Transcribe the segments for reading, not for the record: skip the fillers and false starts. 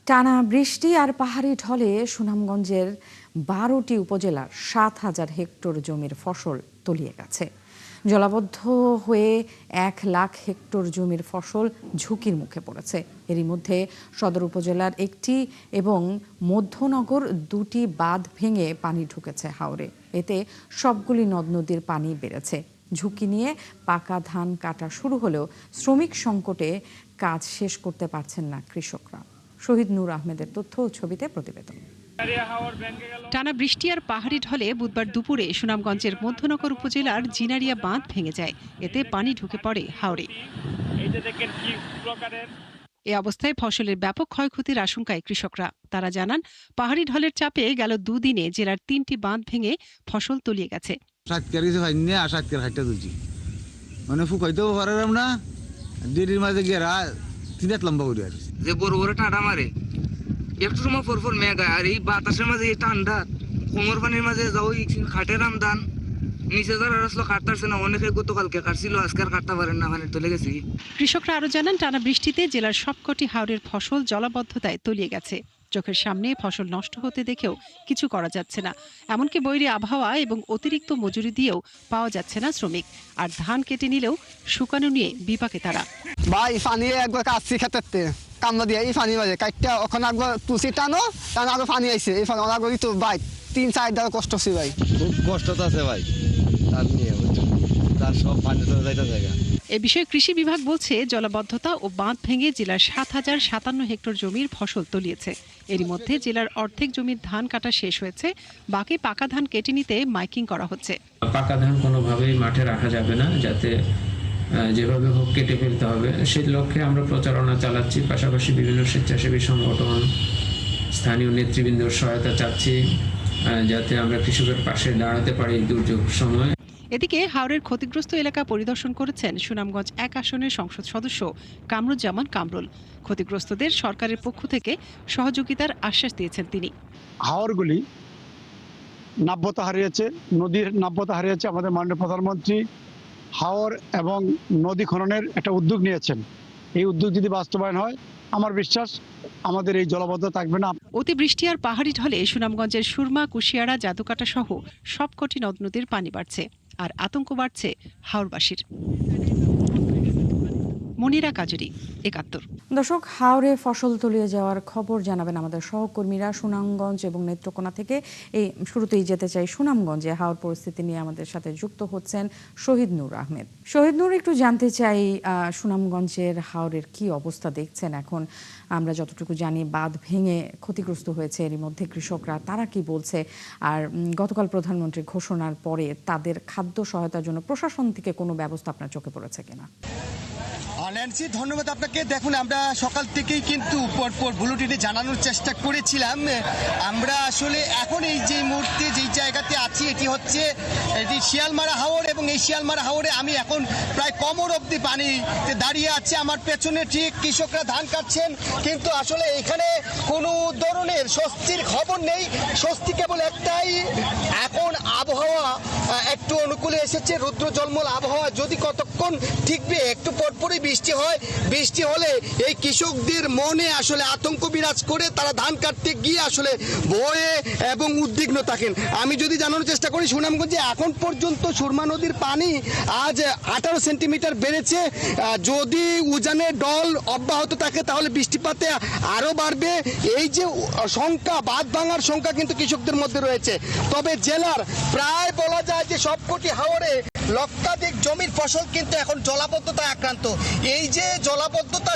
টানা বৃষ্টি আর পাহাড়ি ঢলে সুনামগঞ্জের ১২টি উপজেলার ৭,০০০ হেক্টর জমির ফসল তলিয়ে গেছে। জলাবদ্ধ হয়ে ১,০০,০০০ হেক্টর জমির ফসল ঝুঁকির মুখে পড়েছে। এরই মধ্যে সদর উপজেলার একটি এবং মধ্যনগর ২টি বাঁধ ভেঙে পানি ঢুকেছে হাওরে। এতে সবগুলি নদ নদীর পানি বেড়েছে। ঝুঁকি নিয়ে পাকা ধান কাটা শুরু হলেও শ্রমিক সংকটে কাজ শেষ করতে পারছেন না কৃষকরা। শহীদ নূর আহমেদের তথ্য ও ছবিতে প্রতিবেদন। টানা বৃষ্টি আর পাহাড়ি ঢলে বুধবার দুপুরে সুনামগঞ্জের মধ্যনগর উপজেলার জিনারিয়া বাঁধ ভেঙে যায়। এতে পানি ঢুকে পড়ে হাওরে। এ অবস্থায় ফসলের ব্যাপক ক্ষয়ক্ষতির আশঙ্কায় কৃষকরা। তারা জানান, পাহাড়ি ঢলের চাপে গেল দুদিনে জেলার 3টি বাঁধ ভেঙে ফসল তলিয়ে গেছে। যে বড় বড় টাটা মারে একটু সময় পরপর মেঘা, আর এই বাতাসের মাঝে এই ঠান্ডা কোমর পানির মাঝে যাও খাটের আমদান নিচে যারা আসলো কাটতেছে না। অনেকে গতকালকে কাটছিল, আজকে আর কাটতে পারেন না, মানে চলে গেছি। কৃষকরা আরো জানান, টানা বৃষ্টিতে জেলার সবকটি হাওরের ফসল জলাবদ্ধতায় তলিয়ে গেছে। চোখের সামনে ফসল নষ্ট হতে দেখেও কিছু করা যাচ্ছে না। এমনকি বৈরী আবহাওয়া এবং অতিরিক্ত মজুরি দিয়েও পাওয়া যাচ্ছে না শ্রমিক। আর ধান কেটে নিলেও শুকানো নিয়ে বিপাকে তারা। ভাই পানি একবার কাটছি খেতে কামড়া দিয়ে এই পানি বাজে কাটটা ওখানে একবার তুলসি টানো টানো আগে পানি আইছে এই পানি তো ভাই ৩-৪ দিন কষ্ট হচ্ছে ভাই। খুব কষ্ট তো আছে ভাই, তার নিয়ে তার সব পানি তো যাইতে জায়গা। এ বিষয়ে কৃষি বিভাগ বলছে, জলাবদ্ধতা ও বাঁধ ভেঙে জেলার ৭,০৫৭ হেক্টর জমির ফসল তলিয়েছে। এরই মধ্যে জেলার অর্ধেক জমির ধান কাটা শেষ হয়েছে। বাকি পাকা ধান কেটে নিতে মাইকিং করা হচ্ছে। পাকা ধান কোনোভাবেই মাঠে রাখা যাবে না, যাতে যেভাবে হোক কেটে ফেলতে হবে, সেই লক্ষ্যে আমরা প্রচারণা চালাচ্ছি। পাশাপাশি বিভিন্ন স্বেচ্ছাসেবী সংগঠন, স্থানীয় নেতৃবৃন্দর সহায়তা চাচ্ছি, যাতে আমরা কৃষকের পাশে দাঁড়াতে পারি দুর্যোগ সময়। এদিকে হাওরের ক্ষতিগ্রস্ত এলাকা পরিদর্শন করেছেন সুনামগঞ্জ ১ আসনের সংসদ সদস্য কামরুজ্জামান কামরুল। ক্ষতিগ্রস্তদের সরকারের পক্ষ থেকে সহযোগিতার আশ্বাস দিয়েছেন তিনি। হাওরগুলি নাব্যতা হারিয়েছে, নদীর নাব্যতা হারিয়েছে। আমাদের মাননীয় প্রধানমন্ত্রী হাওর এবং নদী খননের একটা উদ্যোগ নিয়েছেন। এই উদ্যোগ যদি বাস্তবায়ন হয়, আমার বিশ্বাস আমাদের এই জলাবদ্ধতা থাকবে না। অতিবৃষ্টি আর পাহাড়ি ঢলে সুনামগঞ্জের সুরমা, কুশিয়ারা, জাদুকাটা সহ সবকটি নদ নদীর পানি বাড়ছে, আর আতঙ্ক বাড়ছে হাওরবাসীর। মনিরা কাজুরি, ৭১। দর্শক, হাওরে ফসল তলিয়ে যাওয়ার খবর জানাবেন আমাদের সহকর্মীরা সুনামগঞ্জ এবং নেত্রকোনা থেকে। এই শুরুতেই যেতে চাই সুনামগঞ্জে হাওর পরিস্থিতি নিয়ে আমাদের সাথে যুক্ত হচ্ছেন শহীদ নূর আহমেদ। শহীদ নূর, একটু জানতে চাই সুনামগঞ্জের হাওরের কি অবস্থা দেখছেন এখন? আমরা যতটুকু জানি বাঁধ ভেঙে ক্ষতিগ্রস্ত হয়েছে, এরই মধ্যে কৃষকরা তারা কি বলছে? আর গতকাল প্রধানমন্ত্রীর ঘোষণার পরে তাদের খাদ্য সহায়তার জন্য প্রশাসন থেকে কোনো ব্যবস্থা আপনার চোখে পড়েছে কিনা? ন্যান্সি, ধন্যবাদ আপনাকে। দেখুন, আমরা সকাল থেকেই কিন্তু পরপর বুলেটিনে জানানোর চেষ্টা করেছিলাম। আমরা আসলে এখন এই যে মুহূর্তে যেই জায়গাতে আছি, এটি হচ্ছে এটি শিয়ালমারা হাওর, এবং এই শিয়ালমারা হাওরে আমি এখন প্রায় কোমর অবধি পানিতে দাঁড়িয়ে আছি। আমার পেছনে ঠিক কৃষকরা ধান কাটছেন, কিন্তু আসলে এখানে কোনো ধরনের স্বস্তির খবর নেই। স্বস্তি কেবল একটাই, এখন আবহাওয়া একটু অনুকূলে এসেছে, রুদ্র জলমল আবহাওয়া। যদি কতক্ষণ ঠিকবে, একটু পরপরই বৃষ্টি হয়। বৃষ্টি হলে এই কৃষকদের মনে আসলে আতঙ্ক বিরাজ করে, তারা ধান কাটতে গিয়ে আসলে ভয়ে এবং উদ্বিগ্ন থাকেন। আমি যদি জানানোর চেষ্টা করি, সুনামগঞ্জে এখন পর্যন্ত সুরমা নদীর পানি আজ 18 সেন্টিমিটার বেড়েছে। যদি উজানের ডল অব্যাহত থাকে তাহলে বৃষ্টিপাতে আরও বাড়বে। এই যে সংখ্যা, বাঁধ ভাঙার সংখ্যা কিন্তু কৃষকদের মধ্যে রয়েছে। তবে জেলার প্রায় বলা যায় যে সবকটি হাওরে লক্ষাধিক জমির ফসল কিন্তু এখন জলাবদ্ধতায় আক্রান্ত। এই যে জলাবদ্ধতা,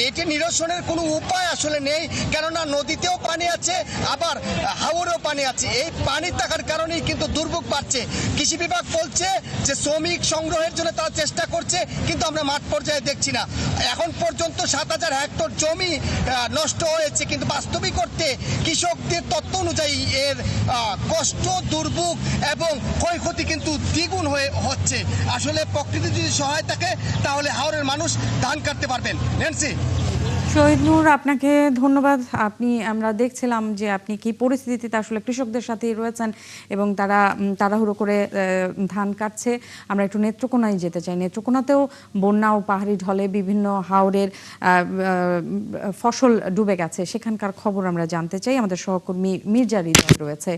এটি নিরসনের কোনো উপায় আসলে নেই, কেননা নদীতেও পানি আছে, আবার হাওরেও পানি আছে। এই পানি থাকার কারণেই কিন্তু দুর্ভোগ বাড়ছে। কৃষি বিভাগ বলছে যে শ্রমিক সংগ্রহের জন্য তারা চেষ্টা করছে, কিন্তু আমরা মাঠ পর্যায়ে দেখছি না। এখন পর্যন্ত ৭,০০০ হেক্টর জমি নষ্ট হয়েছে, কিন্তু বাস্তবিক অর্থে কৃষকদের তথ্য অনুযায়ী এর কষ্ট, দুর্ভোগ এবং ক্ষয়ক্ষতি কিন্তু দ্বিগুণ হচ্ছে। আসলে প্রকৃতি যদি সহায় থাকে তাহলে হাওরের মানুষ ধান কাটতে পারবেন। ন্যান্সি। শহীদ নূর, আপনাকে ধন্যবাদ। আমরা দেখছিলাম যে আপনি কি পরিস্থিতিতে আসলে কৃষকদের সাথেই রয়েছেন এবং তারা তাড়াহুড়ো করে ধান কাটছে। আমরা একটু নেত্রকোনায় যেতে চাই। নেত্রকোনাতেও বন্যা ও পাহাড়ি ঢলে বিভিন্ন হাওরের ফসল ডুবে গেছে, সেখানকার খবর আমরা জানতে চাই। আমাদের সহকর্মী মির্জা হৃদয় রয়েছে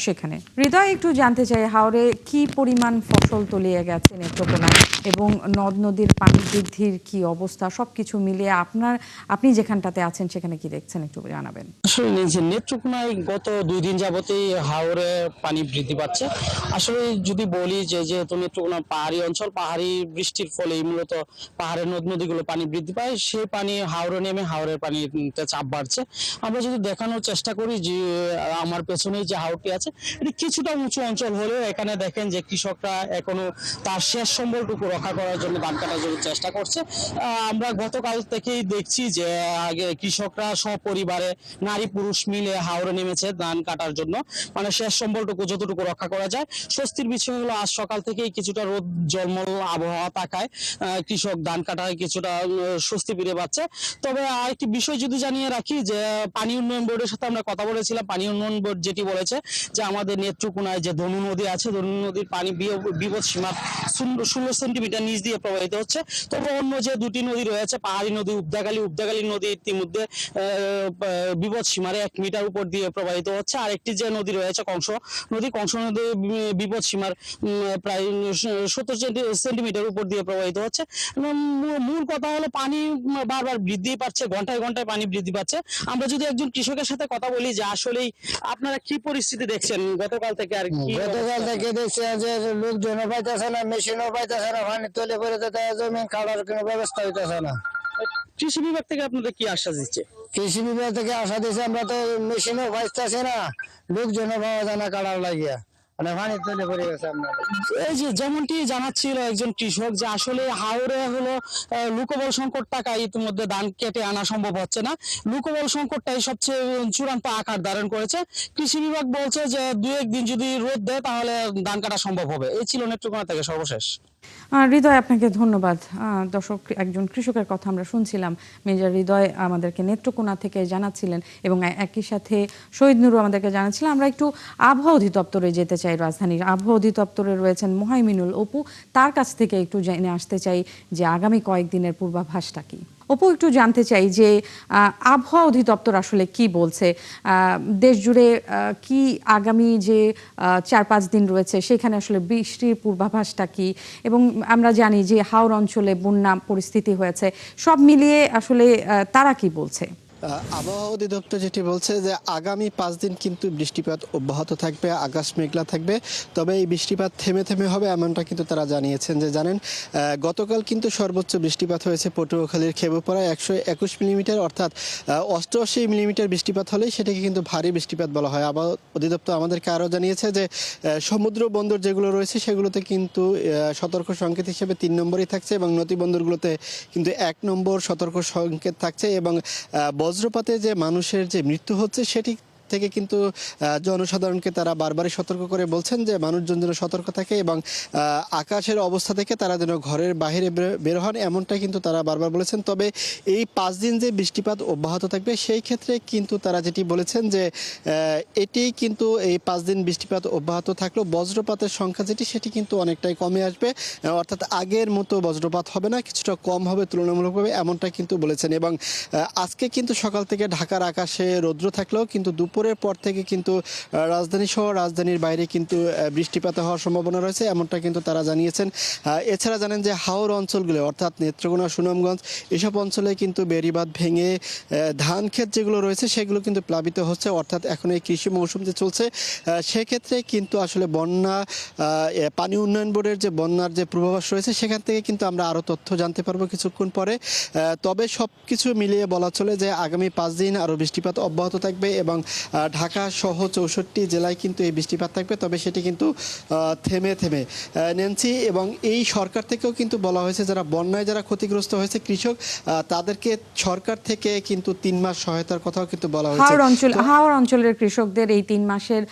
সেখানে। হৃদয়, একটু জানতে চাই হাওরে কি পরিমাণ ফসল তলিয়ে গেছে নেত্রকোনায় এবং নদ নদীর পানি বৃদ্ধির কি অবস্থা, সবকিছু মিলিয়ে আপনি যেখানটাতে আছেন সেখানে কি দেখছেন একটু জানাবেন। আসলে নেত্রকোনায় গত 2 দিন যাবতই হাওরে পানি বৃদ্ধি পাচ্ছে। আসলে যদি বলি যে যেহেতু নেত্রকোনা পাহাড়ি অঞ্চল, পাহাড়ি বৃষ্টির ফলে মূলত পাহাড়ের নদ নদীগুলো পানি বৃদ্ধি পায়, সেই পানি হাওরে নেমে হাওরের পানিতে চাপ বাড়ছে। আমরা যদি দেখানোর চেষ্টা করি যে আমার পেছনেই যে হাওরটি আছে এটি কিছুটা উঁচু অঞ্চল হলেও এখানে দেখেন যে কৃষকরা এখনো তার শেষ সম্বলটুকু রক্ষা করার জন্য ধান কাটার জন্য চেষ্টা করছে। আমরা গতকাল থেকেই দেখছি যে আগে কৃষকরা সপরিবারে নারী পুরুষ মিলে হাওরে নেমেছে ধান কাটার জন্য, মানে শেষ সম্বলটুকু যতটুকু রক্ষা করা যায়। স্বস্তির বিষয় হলো আজ সকাল থেকেই কিছুটা রোদ জলমল আবহাওয়া থাকায় কৃষক ধান কাটায় কিছুটা স্বস্তি ফিরে পাচ্ছে। তবে আরেকটি বিষয় যদি জানিয়ে রাখি যে পানি উন্নয়ন বোর্ডের সাথে আমরা কথা বলেছিলাম। পানি উন্নয়ন বোর্ড যেটি বলেছে যে আমাদের নেত্রকোনায় যে ধনু নদী আছে, ধনু নদীর পানি বিপদ সীমার 16 সেন্টিমিটার নিচ দিয়ে প্রবাহিত হচ্ছে। তবে অন্য যে 2টি নদী রয়েছে, পাহাড়ি নদী উপদাগালী নদী ইতিমধ্যে বিপদ সীমার 1 মিটার উপর দিয়ে প্রবাহিত হচ্ছে। আরেকটি যে নদী রয়েছে কংস নদী বিপদ সীমার প্রায় 70 সেন্টিমিটার উপর দিয়ে প্রবাহিত হচ্ছে। মূল কথা হলো পানি বারবার বৃদ্ধি পাচ্ছে, ঘন্টায় ঘন্টায় পানি বৃদ্ধি পাচ্ছে। আমরা যদি একজন কৃষকের সাথে কথা বলি যে আসলেই আপনারা কি পরিস্থিতি দেখছেন গতকাল থেকে? আর কি গতকাল থেকে দেখছি যে লোকজন পাইতেছে না, মেশিনও পাইতেছে না, পানি তুলে পড়ে যেতে জমি খাওয়ার কোনো ব্যবস্থা হইতেছে না। কৃষি বিভাগ থেকে আপনাদের কি আশ্বাস দিচ্ছে? কৃষি বিভাগ থেকে আশা দিচ্ছে আমরা তো মেশিনও পাইতেছি না, লোকজনও পাওয়া যায় না কাটার লাগিয়া, মানে পানি তুলে পড়ে গেছে। এই যে যেমনটি জানাচ্ছিল একজন কৃষক যে আসলে হাওরে হলো লোকবল সংকট টাকা ইতিমধ্যে ধান কেটে আনা সম্ভব হচ্ছে না। লোকবল সংকটটাই সবচেয়ে চূড়ান্ত আকার ধারণ করেছে। কৃষি বিভাগ বলছে যে 2-1 দিন যদি রোদ দেয় তাহলে ধান কাটা সম্ভব হবে। এই ছিল নেত্রকোনা থেকে সর্বশেষ। হৃদয়, আপনাকে ধন্যবাদ। দর্শক, একজন কৃষকের কথা আমরা শুনছিলাম। মেজর হৃদয় আমাদেরকে নেত্রকোনা থেকে জানাচ্ছিলেন এবং একই সাথে শহীদ নুরু আমাদেরকে জানাচ্ছিলেন। আমরা একটু আবহাওয়া অধিদপ্তরে যেতে চাই। রাজধানীর আবহাওয়া অধিদপ্তরে রয়েছেন মোহাইমিনুল অপু, তার কাছ থেকে একটু জেনে আসতে চাই যে আগামী কয়েকদিনের পূর্বাভাসটা কি। অপু, একটু জানতে চাই যে আবহাওয়া অধিদপ্তর আসলে কি বলছে, দেশ জুড়ে কি আগামী যে 4-5 দিন রয়েছে সেখানে আসলে বৃষ্টির পূর্বাভাসটা কি, এবং আমরা জানি যে হাওর অঞ্চলে বন্যা পরিস্থিতি হয়েছে, সব মিলিয়ে আসলে তারা কি বলছে? আবহাওয়া অধিদপ্তর যেটি বলছে যে আগামী 5 দিন কিন্তু বৃষ্টিপাত অব্যাহত থাকবে, আকাশ মেঘলা থাকবে, তবে এই বৃষ্টিপাত থেমে থেমে হবে এমনটা কিন্তু তারা জানিয়েছেন। যে জানেন গতকাল কিন্তু সর্বোচ্চ বৃষ্টিপাত হয়েছে পটুয়াখালীর খেবুপাড়ায় 121 মিলিমিটার, অর্থাৎ 88 মিলিমিটার বৃষ্টিপাত হলেই সেটাকে কিন্তু ভারী বৃষ্টিপাত বলা হয়। আবহাওয়া অধিদপ্তর আমাদেরকে আরও জানিয়েছে যে সমুদ্র বন্দর যেগুলো রয়েছে সেগুলোতে কিন্তু সতর্ক সংকেত হিসেবে 3 নম্বরই থাকছে এবং নদী বন্দরগুলোতে কিন্তু 1 নম্বর সতর্ক সংকেত থাকছে। এবং বজ্রপাতে যে মানুষের যে মৃত্যু হচ্ছে সেটি থেকে কিন্তু জনসাধারণকে তারা বারবারই সতর্ক করে বলছেন যে মানুষজন যেন সতর্ক থাকে এবং আকাশের অবস্থা থেকে তারা যেন ঘরের বাইরে বের হন, এমনটাই কিন্তু তারা বারবার বলেছেন। তবে এই 5 দিন যে বৃষ্টিপাত অব্যাহত থাকবে সেই ক্ষেত্রে কিন্তু তারা যেটি বলেছেন যে এটি কিন্তু এই 5 দিন বৃষ্টিপাত অব্যাহত থাকলেও বজ্রপাতের সংখ্যা যেটি সেটি কিন্তু অনেকটাই কমে আসবে, অর্থাৎ আগের মতো বজ্রপাত হবে না, কিছুটা কম হবে তুলনামূলকভাবে, এমনটাই কিন্তু বলেছেন। এবং আজকে কিন্তু সকাল থেকে ঢাকার আকাশে রৌদ্র থাকলেও কিন্তু দুপুরের পর থেকে কিন্তু রাজধানী সহ রাজধানীর বাইরে কিন্তু বৃষ্টিপাত হওয়ার সম্ভাবনা রয়েছে, এমনটা কিন্তু তারা জানিয়েছেন। এছাড়া জানেন যে হাওর অঞ্চলগুলো অর্থাৎ নেত্রকোনা, সুনামগঞ্জ এসব অঞ্চলে কিন্তু বেড়িবাঁধ ভেঙে ধান ক্ষেত যেগুলো রয়েছে সেগুলো কিন্তু প্লাবিত হচ্ছে, অর্থাৎ এখন এই কৃষি মৌসুম যে চলছে সেক্ষেত্রে কিন্তু আসলে বন্যা, পানি উন্নয়ন বোর্ডের যে বন্যার যে পূর্বাভাস রয়েছে সেখান থেকে কিন্তু আমরা আরও তথ্য জানতে পারবো কিছুক্ষণ পরে। তবে সব কিছু মিলিয়ে বলা চলে যে আগামী 5 দিন আরও বৃষ্টিপাত অব্যাহত থাকবে এবং ঢাকা সহ 64 জেলায় কিন্তু এই বৃষ্টিপাত থাকবে, তবে সেটি কিন্তু থেমে থেমে। নেন্সি, এবং এই সরকার থেকেও কিন্তু বলা হয়েছে যারা বন্যায় যারা ক্ষতিগ্রস্ত হয়েছে কৃষক, তাদেরকে সরকার থেকে কিন্তু 3 মাস সহায়তার কথাও কিন্তু বলা হয়েছে। হাওড় অঞ্চলের কৃষকদের এই 3 মাসের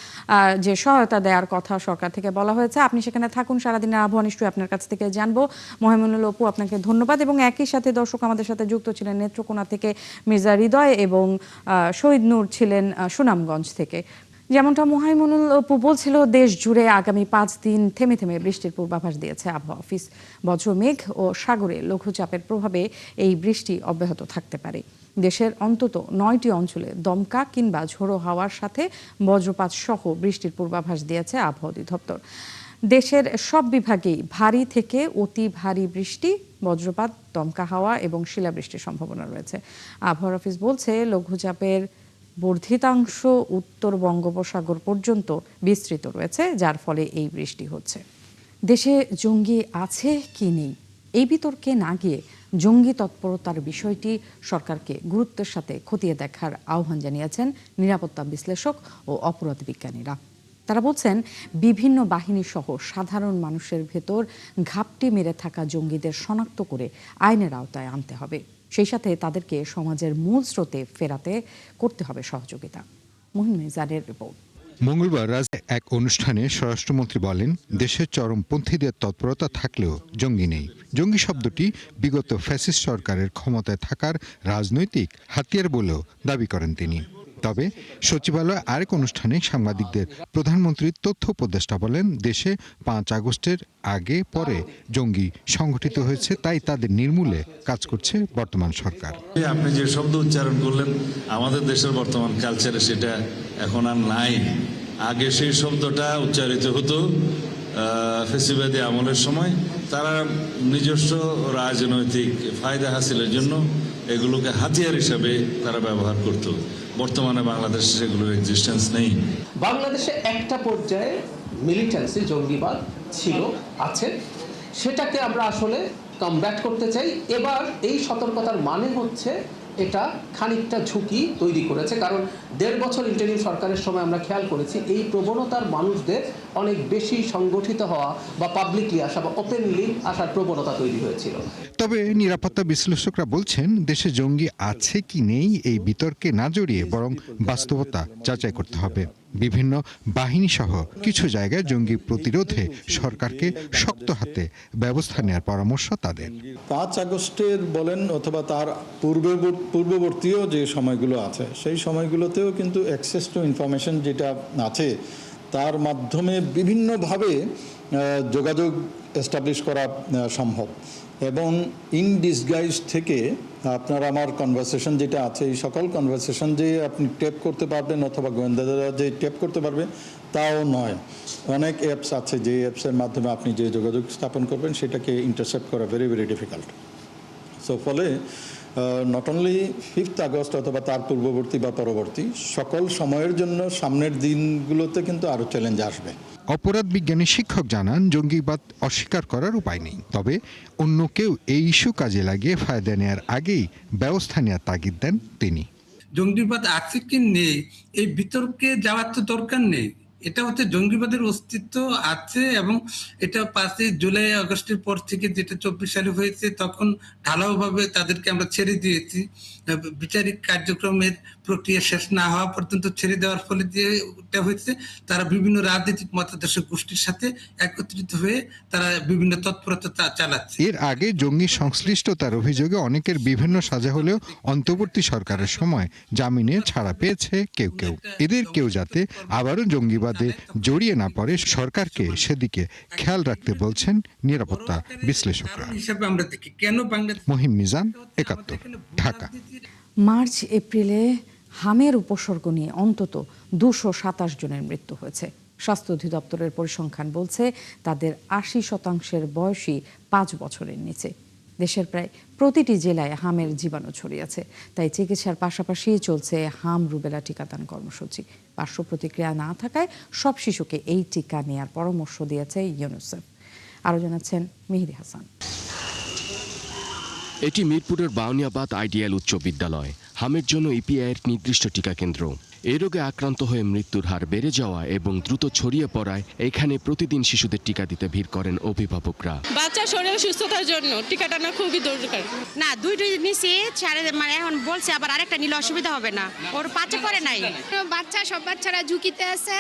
যে সহায়তা দেওয়ার কথা সরকার থেকে বলা হয়েছে। আপনি সেখানে থাকুন, সারাদিনের আবহাওয়া নিশ্চয়ই আপনার কাছ থেকে জানবো। মহিমুনুল অপু, আপনাকে ধন্যবাদ। এবং একই সাথে দর্শক আমাদের সাথে যুক্ত ছিলেন নেত্রকোনা থেকে মির্জা হৃদয় এবং শহীদ নূর ছিলেন সুনামগঞ্জ থেকে। যেমনটা মহিমুনুল অপু বলছিল, দেশ জুড়ে আগামী 5 দিন থেমে থেমে বৃষ্টির পূর্বাভাস দিয়েছে আবহাওয়া অফিস। বজ্রমেঘ ও সাগরে লঘুচাপের প্রভাবে এই বৃষ্টি অব্যাহত থাকতে পারে। দেশের অন্তত 9টি অঞ্চলে দমকা কিংবা ঝোড়ো হাওয়ার সাথে বজ্রপাত সহ বৃষ্টির পূর্বাভাস দিয়েছে আবহাওয়া অধিদপ্তর। দেশের সব বিভাগেই ভারী থেকে অতি ভারী বৃষ্টি, বজ্রপাত, দমকা হাওয়া এবং শিলাবৃষ্টির সম্ভাবনা রয়েছে। আবহাওয়া অফিস বলছে লঘুচাপের বর্ধিতাংশ উত্তর বঙ্গোপসাগর পর্যন্ত বিস্তৃত রয়েছে, যার ফলে এই বৃষ্টি হচ্ছে। দেশে জঙ্গি আছে কি নেই এই বিতর্কে না গিয়ে জঙ্গি তৎপরতার বিষয়টি সরকারকে গুরুত্বের সাথে খতিয়ে দেখার আহ্বান জানিয়েছেন নিরাপত্তা বিশ্লেষক ও অপরাধ বিজ্ঞানীরা। তারা বলছেন, বিভিন্ন বাহিনী সহ সাধারণ মানুষের ভেতর ঘাপটি মেরে থাকা জঙ্গিদের শনাক্ত করে আইনের আওতায় আনতে হবে। সেই সাথে তাদেরকে সমাজের মূল স্রোতে ফেরাতে করতে হবে সহযোগিতা। মুহিম মিজানের রিপোর্ট। মঙ্গলবার রাজধানীর এক অনুষ্ঠানে স্বরাষ্ট্রমন্ত্রী বলেন, দেশের চরমপন্থীদের তৎপরতা থাকলেও জঙ্গি নেই। জঙ্গি শব্দটি বিগত ফ্যাসিস্ট সরকারের ক্ষমতায় থাকার রাজনৈতিক হাতিয়ার বলেও দাবি করেন তিনি। তবে সচিবালয়ে আরেক অনুষ্ঠানে সাংবাদিকদের প্রধানমন্ত্রীর তথ্য উপদেষ্টা বলেন, দেশে 5 আগস্টের আগে পরে জঙ্গি সংগঠিত হয়েছে, তাই তাদের নির্মূলে কাজ করছে বর্তমান সরকার। আপনি যে শব্দ উচ্চারণ করলেন, আমাদের দেশের বর্তমান কালচারে সেটা এখন আর নাই। আগে সেই শব্দটা উচ্চারিত হতো ফেসিবাদী আমলের সময়। তারা নিজস্ব রাজনৈতিক ফায়দা হাসিলের জন্য এগুলোকে হাতিয়ার হিসাবে তারা ব্যবহার করত। বর্তমানে বাংলাদেশে সেগুলোর এক্সিস্টেন্স নেই। বাংলাদেশে একটা পর্যায়ে মিলিটেন্সি জঙ্গিবাদ ছিল, আছে, সেটাকে আমরা আসলে কমব্যাট করতে চাই। এবার এই সতর্কতার মানে হচ্ছে এটা খানিকটা ঝুঁকি তৈরি করেছে, কারণ 1.5 বছর ইন্টারিম সরকারের সময় আমরা খেয়াল করেছি এই প্রবণতার মানুষদের অনেক বেশি সংগঠিত হওয়া বা পাবলিকলি আসা বা ওপেনলি আসার প্রবণতা তৈরি হয়েছিল। তবে নিরাপত্তা বিশ্লেষকরা বলছেন, দেশে জঙ্গি আছে কি নেই এই বিতর্কে না জড়িয়ে বরং বাস্তবতা যাচাই করতে হবে। বিভিন্ন বাহিনী সহ কিছু জায়গায় জঙ্গি প্রতিরোধে সরকারকে শক্ত হাতে ব্যবস্থা নেওয়ার পরামর্শ তাদের। 5 আগস্টের বলেন অথবা তার পূর্ববর্তীয় যে সময়গুলো আছে, সেই সময়গুলোতেও কিন্তু অ্যাক্সেস টু ইনফরমেশন যেটা আছে তার মাধ্যমে বিভিন্নভাবে যোগাযোগ এস্টাবলিশ করা সম্ভব। এবং ইন ডিসগাইজ থেকে আপনার আমার কনভারসেশন যেটা আছে, এই সকল কনভারসেশন যে আপনি টেপ করতে পারবেন অথবা গোয়েন্দারা যে টেপ করতে পারবে তাও নয়। অনেক অ্যাপস আছে যে অ্যাপসের মাধ্যমে আপনি যে যোগাযোগ স্থাপন করবেন সেটাকে ইন্টারসেপ্ট করা ভেরি ভেরি ডিফিকাল্ট। সো ফলে নট অনলি 5 আগস্ট অথবা তার পূর্ববর্তী বা পরবর্তী সকল সময়ের জন্য সামনের দিনগুলোতে কিন্তু আরও চ্যালেঞ্জ আসবে। অপরাধ বিজ্ঞানী শিক্ষক জানান, জঙ্গিবাদ অস্বীকার করার উপায় নেই, তবে অন্য কেউ এই ইস্যু কাজে লাগিয়ে ফায়দা নেওয়ার আগেই ব্যবস্থা নেওয়ার তাগিদ দেন তিনি। জঙ্গিবাদ আছে কি নেই এই বিতর্কে যাওয়ার তো দরকার নেই। এটা হচ্ছে জঙ্গিবাদের অস্তিত্ব আছে এবং এটা 5 জুলাই আগস্টের পর থেকে যেটা 24 সালে হয়েছে তখন ঢালাওভাবে তাদেরকে আমরা ছেড়ে দিয়েছি। বিচারিক কার্যক্রমের প্রক্রিয়া শেষ না হওয়া পর্যন্ত ছেড়ে দেওয়ার ফলে যেটা হয়েছে, তারা বিভিন্ন রাজনৈতিক মতাদর্শ গোষ্ঠীর সাথে একত্রিত হয়ে তারা বিভিন্ন তৎপরতা চালাচ্ছে। এর আগে জঙ্গি সংশ্লিষ্টতার অভিযোগে অনেকের বিভিন্ন সাজা হলেও অন্তর্বর্তী সরকারের সময় জামিনে ছাড়া পেয়েছে কেউ কেউ। এদের কেউ যাতে আবারও জঙ্গিবাদে জড়িয়ে না পড়ে সরকারকে সেদিকে খেয়াল রাখতে বলছেন নিরাপত্তা বিশ্লেষকরা। মহিম মিজান, 71, ঢাকা। মার্চ এপ্রিলে হামের উপসর্গ নিয়ে অন্তত 227 জনের মৃত্যু হয়েছে। স্বাস্থ্য অধিদপ্তরের পরিসংখ্যান বলছে তাদের 80% বয়সী 5 বছরের নিচে। দেশের প্রায় প্রতিটি জেলায় হামের জীবাণু ছড়িয়েছে, তাই চিকিৎসার পাশাপাশি চলছে হাম রুবেলা টিকাদান কর্মসূচি। পার্শ্ব প্রতিক্রিয়া না থাকায় সব শিশুকে এই টিকা নেয়ার পরামর্শ দিয়েছে ইউনিসেফ। আরো জানাচ্ছেন মেহেদি হাসান। এটি মিরপুরের বাউনিয়াবাদ আইডিয়াল উচ্চ বিদ্যালয়, হামের জন্য ইপিআইয়ের নির্দিষ্ট টিকা কেন্দ্র। এই রোগে আক্রান্ত হয়ে মৃত্যুর হার বেড়ে যাওয়া এবং দ্রুত ছড়িয়ে পড়ায় এখানে প্রতিদিন শিশুদের টিকা দিতে ভিড় করেন অভিভাবকরা। বাচ্চার শরীরের সুস্থতার জন্য টিকাটা না খুবই দরকার। না, দুই নিছি মানে এখন বলছে আবার আরেকটা নিলে অসুবিধা হবে না, ওর বাচ্চা করে নাই। সব বাচ্চারা ঝুঁকিতে আছে,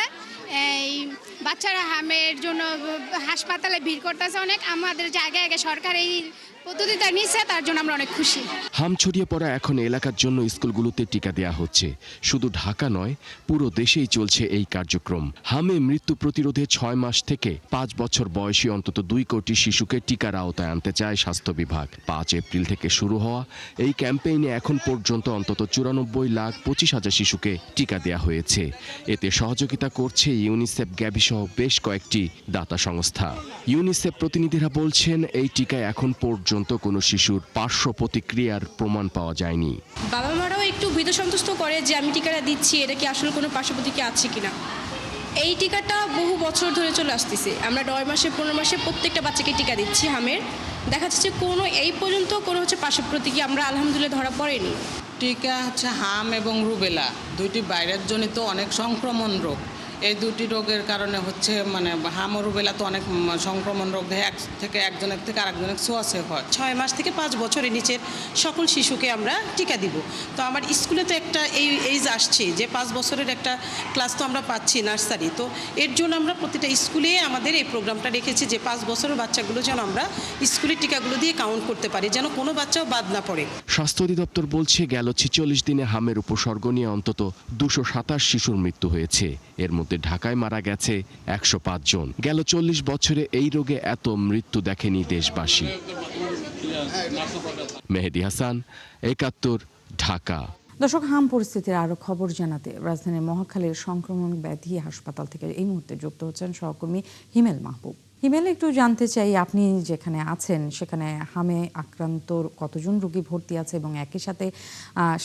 এই বাচ্চারা হামের জন্য হাসপাতালে ভিড় করতেছে অনেক। আমাদের জায়গায় আগে সরকার এই পদ্ধতিটা নিচ্ছে, তার জন্য আমরা অনেক খুশি। হাম ছড়িয়ে পড়া এখন এলাকার জন্য স্কুলগুলোতে টিকা দেয়া হচ্ছে। শুধু ঢাকা নয়, পুরো দেশেই চলছে এই কার্যক্রম। হামে মৃত্যু প্রতিরোধে 6 মাস থেকে 5 বছর বয়সী অন্তত 2 কোটি শিশুকে টিকার আওতায় আনতে চায় স্বাস্থ্য বিভাগ। 5 এপ্রিল থেকে শুরু হওয়া এই ক্যাম্পেইনে এখন পর্যন্ত অন্তত 94,25,000 শিশুকে টিকা দেয়া হয়েছে। এতে সহযোগিতা করছে ইউনিসেফ, গ্যাভি সহ বেশ কয়েকটি দাতা সংস্থা। ইউনিসেফ প্রতিনিধিরা বলছেন এই টিকায় এখন পর্যন্ত কোনো শিশুর পার্শ্ব প্রতিক্রিয়ার প্রমাণ পাওয়া যায়নি। বাবা মারাও একটু ভীত সন্তুষ্ট করে যে আমি টিকাটা দিচ্ছি, এটা কি আসলে কোনো পার্শ্ব প্রতিক্রিয়া আছে কিনা। এই টিকাটা বহু বছর ধরে চলে আসতেছে। আমরা 9 মাসে 15 মাসে প্রত্যেকটা বাচ্চাকে টিকা দিচ্ছি হামের। দেখা যাচ্ছে কোনো এই পর্যন্ত কোনো পার্শ্ব প্রতিক্রিয়া আমরা আলহামদুলিল্লাহ ধরা পড়েনি। টিকা হাম এবং রুবেলা দুইটি ভাইরাস জনিত অনেক সংক্রমণ রোগ। এই দুটি রোগের কারণে হাম ও রুবেলা তো অনেক সংক্রমণ রোগ, এক থেকে একজনের থেকে আরেকজনের ছোঁয়াছে হয়। 6 মাস থেকে 5 বছরের নিচের সকল শিশুকে আমরা টিকা দিব। তো আমার স্কুলে তো একটা এইজ আসছে যে 5 বছরের একটা ক্লাস তো আমরা পাচ্ছি, নার্সারি। তো এর জন্য আমরা প্রতিটা স্কুলে আমাদের এই প্রোগ্রামটা রেখেছি যে 5 বছরের বাচ্চাগুলো যেন আমরা স্কুলের টিকাগুলো দিয়ে কাউন্ট করতে পারি, যেন কোনো বাচ্চাও বাদ না পড়ে। স্বাস্থ্য অধিদপ্তর বলছে গেল 46 দিনে হামের উপসর্গ নিয়ে অন্তত 227 শিশুর মৃত্যু হয়েছে। এর মধ্যে ঢাকায় মারা গেছে 105 জন। গেল 40 বছরে এই রোগে এত মৃত্যু দেখেনি দেশবাসী। মেহেদী হাসান, 71, ঢাকা। দর্শক, হাম পরিস্থিতির আরো খবর জানাতে রাজধানীর মহাখালীর সংক্রমণ ব্যাধি হাসপাতাল থেকে এই মুহূর্তে যুক্ত হচ্ছেন সহকর্মী হিমেল মাহবুব। হিমেল, একটু জানতে চাই আপনি যেখানে আছেন সেখানে হামে আক্রান্ত কতজন রোগী ভর্তি আছে এবং একই সাথে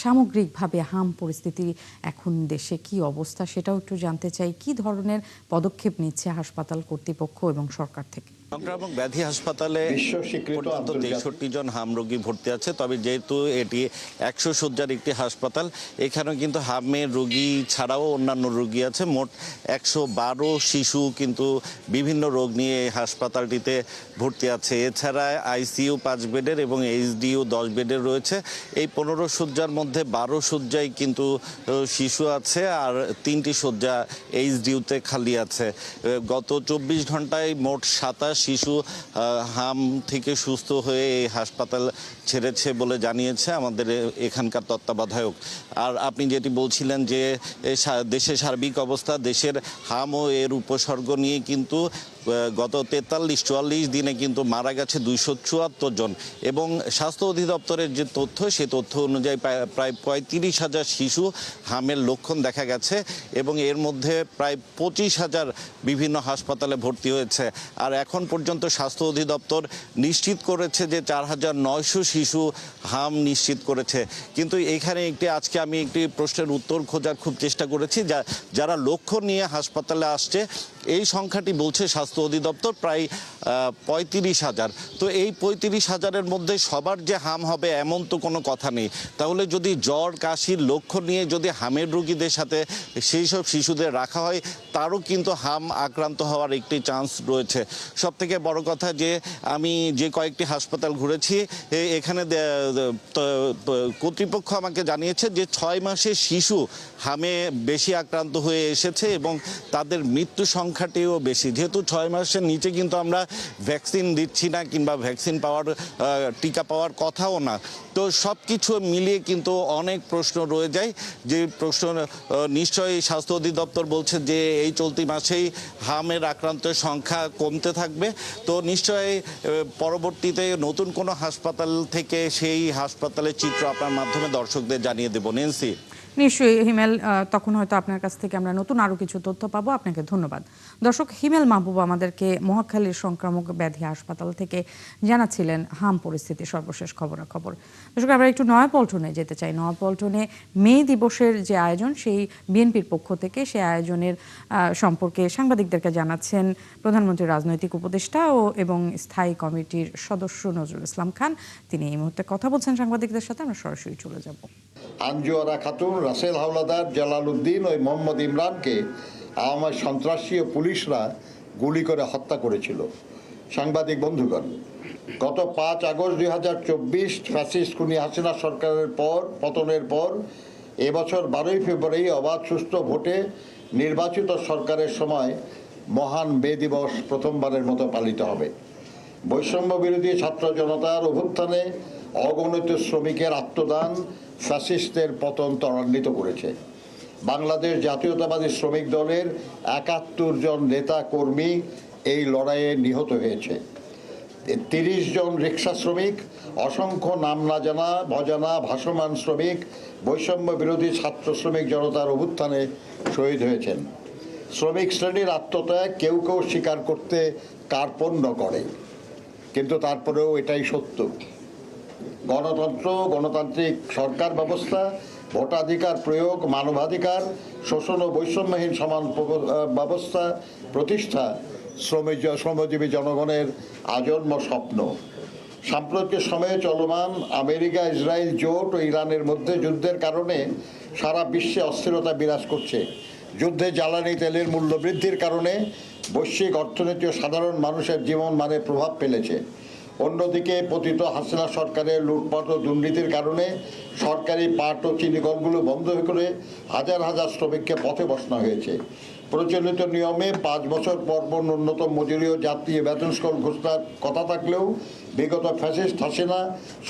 সামগ্রিকভাবে হাম পরিস্থিতি এখন দেশে কি অবস্থা সেটাও একটু জানতে চাই। কি ধরনের পদক্ষেপ নিচ্ছে হাসপাতাল কর্তৃপক্ষ এবং সরকার থেকে? সংক্রামক ব্যাধি হাসপাতালে পর্যন্ত 63 জন হাম রোগী ভর্তি আছে। তবে যেহেতু এটি 100 শয্যার একটি হাসপাতাল, এখানেও কিন্তু হামের রোগী ছাড়াও অন্যান্য রোগী আছে। মোট 112 শিশু কিন্তু বিভিন্ন রোগ নিয়ে হাসপাতালটিতে ভর্তি আছে। এছাড়া আইসিইউ 5 বেডের এবং এইচডিইউ 10 বেডের রয়েছে। এই 15 শয্যার মধ্যে 12 শয্যায় কিন্তু শিশু আছে, আর 3টি শয্যা এইচডিইউতে খালি আছে। গত 24 ঘন্টায় মোট 27 শিশু হাম থেকে সুস্থ হয়ে এই হাসপাতাল ছেড়েছে বলে জানিয়েছে আমাদের এখানকার তত্ত্বাবধায়ক। আর আপনি যেটি বলছিলেন যে দেশের সার্বিক অবস্থা, দেশের হাম ও এর উপসর্গ নিয়ে কিন্তু গত 43-44 দিনে কিন্তু মারা গেছে 274 জন এবং স্বাস্থ্য অধিদপ্তরের যে তথ্য, সে তথ্য অনুযায়ী প্রায় 35,000 শিশু হামের লক্ষণ দেখা গেছে এবং এর মধ্যে প্রায় 25,000 বিভিন্ন হাসপাতালে ভর্তি হয়েছে। আর এখন পর্যন্ত স্বাস্থ্য অধিদপ্তর নিশ্চিত করেছে যে 4,900 শিশু হাম নিশ্চিত করেছে। কিন্তু এখানে আজকে আমি একটি প্রশ্নের উত্তর খোঁজার খুব চেষ্টা করেছি। যারা লক্ষণ নিয়ে হাসপাতালে আসছে এই সংখ্যাটি বলছে স্বাস্থ্য অধিদপ্তর প্রায় 35,000। তো এই 35,000-এর মধ্যে সবার যে হাম হবে এমন তো কোনো কথা নেই। তাহলে যদি জ্বর কাশির লক্ষণ নিয়ে যদি হামের রোগীদের সাথে সেই সব শিশুদের রাখা হয়, তারও কিন্তু হাম আক্রান্ত হওয়ার একটি চান্স রয়েছে। সবথেকে বড় কথা যে আমি যে কয়েকটি হাসপাতাল ঘুরেছি, এখানে কর্তৃপক্ষ আমাকে জানিয়েছে যে 6 মাসের শিশু হামে বেশি আক্রান্ত হয়ে এসেছে এবং তাদের মৃত্যু সংখ্যাটিও বেশি। যেহেতু 6 মাসের নিচে কিন্তু আমরা ভ্যাকসিন দিচ্ছি না কিংবা ভ্যাকসিন পাওয়ার টিকা পাওয়ার কথাও না। তো সব কিছু মিলিয়ে কিন্তু অনেক প্রশ্ন রয়ে যায়, যে প্রশ্ন নিশ্চয়ই স্বাস্থ্য অধিদপ্তর বলছে যে এই চলতি মাসেই হামের আক্রান্তের সংখ্যা কমতে থাকবে। তো নিশ্চয়ই পরবর্তীতে নতুন কোনো হাসপাতাল থেকে সেই হাসপাতালের চিত্র আপনার মাধ্যমে দর্শকদের জানিয়ে দেব। নেন্সি। নিশ্চয়ই হিমেল, তখন হয়তো আপনার কাছ থেকে আমরা নতুন আরও কিছু তথ্য পাবো। আপনাকে ধন্যবাদ। দর্শক, হিমেল মাহবুব আমাদেরকে মহাখালীর সংক্রামক ব্যাধি হাসপাতাল থেকে জানাচ্ছিলেন হাম পরিস্থিতি সর্বশেষ খবরাখবর। দর্শক, আমরা একটু নয়াপল্টনে যেতে চাই। নয়াপল্টনে মে দিবসের যে আয়োজন, সেই বিএনপির পক্ষ থেকে সেই আয়োজনের সম্পর্কে সাংবাদিকদেরকে জানাচ্ছেন প্রধানমন্ত্রীর রাজনৈতিক উপদেষ্টা এবং স্থায়ী কমিটির সদস্য নজরুল ইসলাম খান। তিনি এই মুহূর্তে কথা বলছেন সাংবাদিকদের সাথে। আমরা সরাসরি চলে যাব। আঞ্জুয়ারা খাতুন, রাসেল হাওলাদার, জালাল উদ্দিন ও মোহাম্মদ ইমরানকে আওয়ামী সন্ত্রাসী ও পুলিশরা গুলি করে হত্যা করেছিল। সাংবাদিক বন্ধুগণ, গত 5 আগস্ট 2024 ফ্যাসিস্ট খুনি হাসিনা সরকারের পতনের পর এবছর 12 ফেব্রুয়ারি অবাধ সুষ্ঠু ভোটে নির্বাচিত সরকারের সময় মহান মে দিবস প্রথমবারের মতো পালিত হবে। বৈষম্য বিরোধী ছাত্র জনতার অভ্যুত্থানে অগণিত শ্রমিকের আত্মদান ফ্যাসিস্টদের পতন ত্বরান্বিত করেছে। বাংলাদেশ জাতীয়তাবাদী শ্রমিক দলের 71 জন নেতা কর্মী এই লড়াইয়ে নিহত হয়েছে। 30 জন রিক্সা শ্রমিক, অসংখ্য নাম না জানা ভজানা ভাসমান শ্রমিক বৈষম্য বিরোধী ছাত্র শ্রমিক জনতার অভ্যুত্থানে শহীদ হয়েছেন। শ্রমিক শ্রেণীর আত্মত্যাগ কেউ কেউ স্বীকার করতে কার্পণ্য করে, কিন্তু তারপরেও এটাই সত্য। গণতন্ত্র, গণতান্ত্রিক সরকার ব্যবস্থা, ভোটাধিকার প্রয়োগ, মানবাধিকার, শোষণ ও বৈষম্যহীন সমান ব্যবস্থা প্রতিষ্ঠা শ্রমজীবী জনগণের আজন্ম স্বপ্ন। সাম্প্রতিক সময়ে চলমান আমেরিকা ইসরায়েল জোট ও ইরানের মধ্যে যুদ্ধের কারণে সারা বিশ্বে অস্থিরতা বিরাজ করছে। যুদ্ধে জ্বালানি তেলের মূল্য বৃদ্ধির কারণে বৈশ্বিক অর্থনীতি ও সাধারণ মানুষের জীবন মানে প্রভাব ফেলেছে। অন্যদিকে পতিত হাসিনা সরকারের লুটপাট ও দুর্নীতির কারণে সরকারি পাট ও চিনি কলগুলো বন্ধ করে হাজার হাজার শ্রমিককে পথে বসানো হয়েছে। প্রচলিত নিয়মে 5 বছর পর পর ন্যূনতম মজুরি ও জাতীয় বেতন স্কেল ঘোষণার কথা থাকলেও বিগত ফ্যাসিস্ট হাসিনা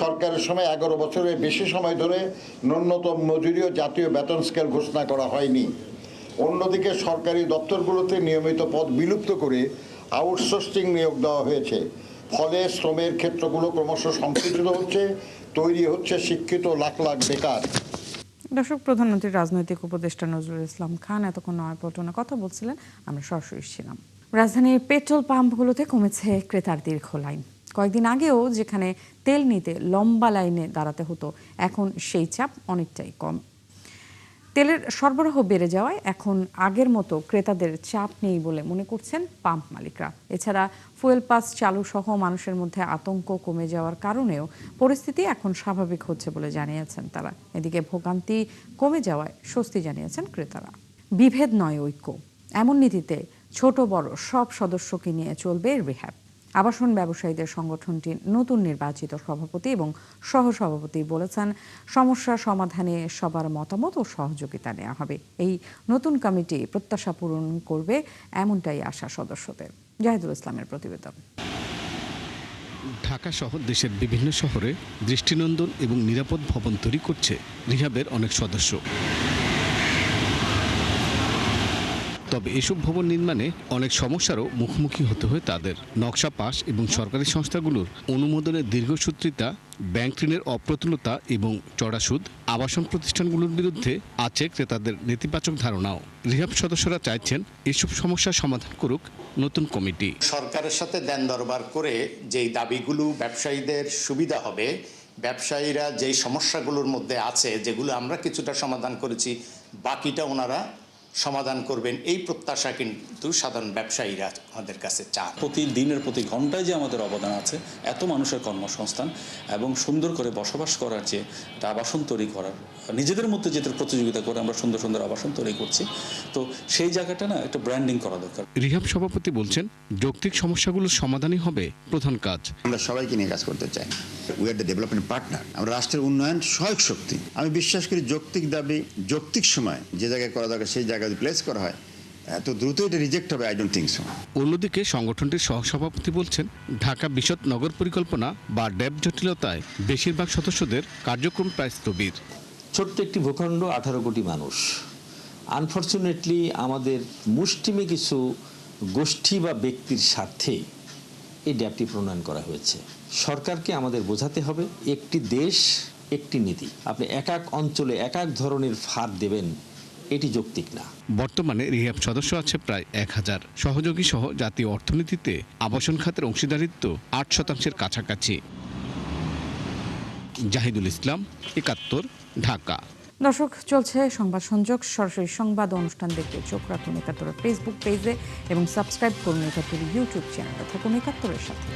সরকারের সময় 11 বছরের বেশি সময় ধরে ন্যূনতম মজুরি ও জাতীয় বেতন স্কেল ঘোষণা করা হয়নি। অন্যদিকে সরকারি দপ্তরগুলোতে নিয়মিত পদ বিলুপ্ত করে আউটসোর্সিং নিয়োগ দেওয়া হয়েছে। ফলে শ্রমের ক্ষেত্রগুলো ক্রমশ সংকুচিত হচ্ছে, তৈরি হচ্ছে শিক্ষিত লাখ লাখ বেকার। দর্শক, প্রধানমন্ত্রীর রাজনৈতিক উপদেষ্টা নজরুল ইসলাম খান এতক্ষণ নয়াপল্টনে কথা বলছিলেন, আমরা সরাসরি ছিলাম। রাজধানীর পেট্রোল পাম্পগুলোতে কমেছে ক্রেতার দীর্ঘ লাইন। কয়েকদিন আগেও যেখানে তেল নিতে লম্বা লাইনে দাঁড়াতে হতো, এখন সেই চাপ অনেকটাই কম। তেলের সরবরাহ বেড়ে যাওয়ায় এখন আগের মতো ক্রেতাদের চাপ নেই বলে মনে করছেন পাম্প মালিকরা। এছাড়া ফুয়েল পাস চালু সহ মানুষের মধ্যে আতঙ্ক কমে যাওয়ার কারণেও পরিস্থিতি এখন স্বাভাবিক হচ্ছে বলে জানিয়েছেন তারা। এদিকে ভোগান্তি কমে যাওয়ায় স্বস্তি জানিয়েছেন ক্রেতারা। বিভেদ নয় ঐক্য, এমন নীতিতে ছোট বড় সব সদস্যকে নিয়ে চলবে রিহ্যাব। আবাসন ব্যবসায়ীদের সংগঠনটির নতুন নির্বাচিত সভাপতি এবং সহসভাপতি বলেছেন, সমস্যা সমাধানে সবার মতামত ও সহযোগিতা নেওয়া হবে। এই নতুন কমিটি প্রত্যাশা পূরণ করবে, এমনটাই আশা সদস্যদের। জাহিদুল ইসলামের প্রতিবেদন। ঢাকা সহ দেশের বিভিন্ন শহরে দৃষ্টিনন্দন এবং নিরাপদ ভবন তৈরি করছে রিহ্যাবের অনেক সদস্য। তবে এসব ভবন নির্মাণে অনেক সমস্যারও মুখোমুখি হতে হয় তাদের। নকশা পাস এবং সরকারি সংস্থাগুলোর অনুমোদনের দীর্ঘসূত্রিতা, ব্যাংক ঋণের অপ্রতুলতা এবং চড়া সুদ, আবাসন প্রতিষ্ঠানগুলোর বিরুদ্ধে আছে ক্রেতাদের নেতিবাচক ধারণাও। রিহ্যাব সদস্যরা চাইছেন এসব সমস্যার সমাধান করুক নতুন কমিটি। সরকারের সাথে দেন দরবার করে যেই দাবিগুলো ব্যবসায়ীদের সুবিধা হবে, ব্যবসায়ীরা যেই সমস্যাগুলোর মধ্যে আছে যেগুলো আমরা কিছুটা সমাধান করেছি, বাকিটা ওনারা সমাধান করবেন, এই প্রত্যাশা কিন্তু সাধারণ ব্যবসায়ীরা আমাদের কাছে চান। প্রতিদিনের প্রতি ঘন্টায় যে আমাদের অবদান আছে, এত মানুষের কর্মসংস্থান এবং সুন্দর করে বসবাস করার যে একটা আবাসন তৈরি করার, নিজেদের মধ্যে যেটা প্রতিযোগিতা করে আমরা সুন্দর সুন্দর আবাসন তৈরি করছি, তো সেই জায়গাটা না একটা ব্র্যান্ডিং করা দরকার। রিহ্যাব সভাপতি বলছেন, যৌক্তিক সমস্যাগুলোর সমাধানই হবে প্রধান কাজ। আমরা সবাইকে নিয়ে কাজ করতে চাই। We are the development partner. আমরা রাষ্ট্রের উন্নয়ন সহায়ক শক্তি। আমি বিশ্বাস করি যৌক্তিক দাবি যৌক্তিক সময় যে জায়গায় করা দরকার সেই জায়গায় প্লেস করা হয়, এত দ্রুত এটা রিজেক্ট হবে, আই ডোন্ট থিংক সো। অন্যদিকে সংগঠনটির সহসভাপতি বলছেন, ঢাকা বিশদ নগর পরিকল্পনা বা ড্যাব জটিলতায় বেশিরভাগ সদস্যদের কার্যক্রম প্রায় স্থবির। ছোট্ট একটি ভূখণ্ড, 18 কোটি মানুষ। আনফরচুনেটলি আমাদের মুষ্টিমে কিছু গোষ্ঠী বা ব্যক্তির স্বার্থে এই ড্যাবটি প্রণয়ন করা হয়েছে। সরকারকে আমাদের বোঝাতে হবে, একটি দেশ একটি নীতি। আপনি এক এক অঞ্চলে এক এক ধরনের ফাঁদ দেবেন, এটি যৌক্তিক না। বর্তমানে রিহ্যাব সদস্য আছে প্রায় 1000। সহযোগী সহ জাতীয় অর্থনীতিতে আবাসন খাতের অংশীদারিত্ব 8% কাছাকাছি। জাহিদুল ইসলাম, 71, ঢাকা। দর্শক, চলছে সংবাদ সংযোগ। সরাসরি সংবাদ অনুষ্ঠান দেখতে চোখ রাখুন 71 ফেসবুক পেজে এবং সাবস্ক্রাইব করুন 71 ইউটিউব চ্যানেলে। থাকুন 71-এর সাথে।